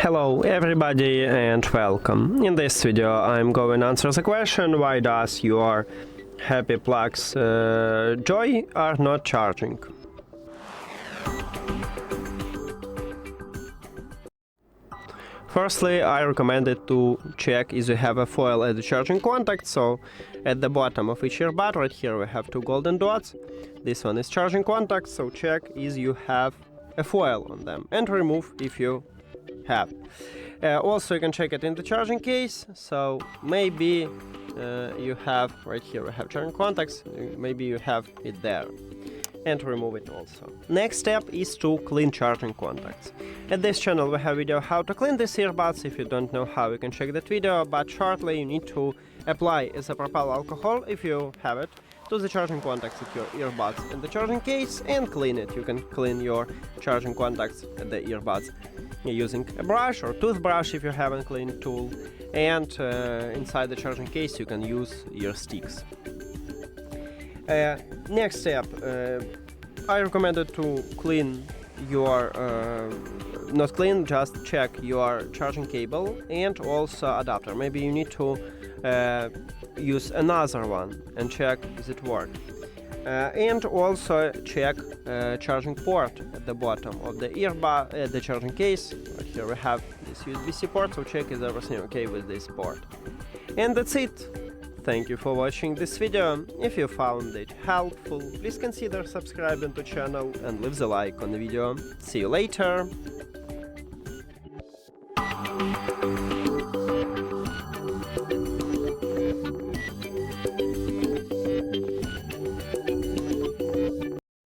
Hello everybody and welcome. In this video I'm going to answer the question why does your Happy Plugs Joy are not charging. Firstly, I recommend it to check if you have a foil at the charging contact. So at the bottom of each earbud right here we have two golden dots. This one is charging contact, so check if you have a foil on them and remove if you have. Also you can check it in the charging case, so maybe you have, right here we have charging contacts, maybe you have it there, and remove it also. Next step is to clean charging contacts. At this channel we have video how to clean these earbuds. If you don't know how, you can check that video, but shortly you need to apply isopropyl alcohol, if you have it, to the charging contacts of your earbuds in the charging case and clean it. You can clean your charging contacts at the earbuds using a brush or toothbrush if you have a clean tool, and inside the charging case you can use your sticks. Next step, I recommended to clean your, not clean, just check your charging cable and also adapter. Maybe you need to use another one and check if it works. And also check charging port at the bottom of the earbud, the charging case. Right here we have this USB-C port, so check is everything okay with this port. And that's it. Thank you for watching this video. If you found it helpful, please consider subscribing to the channel and leave the like on the video. See you later!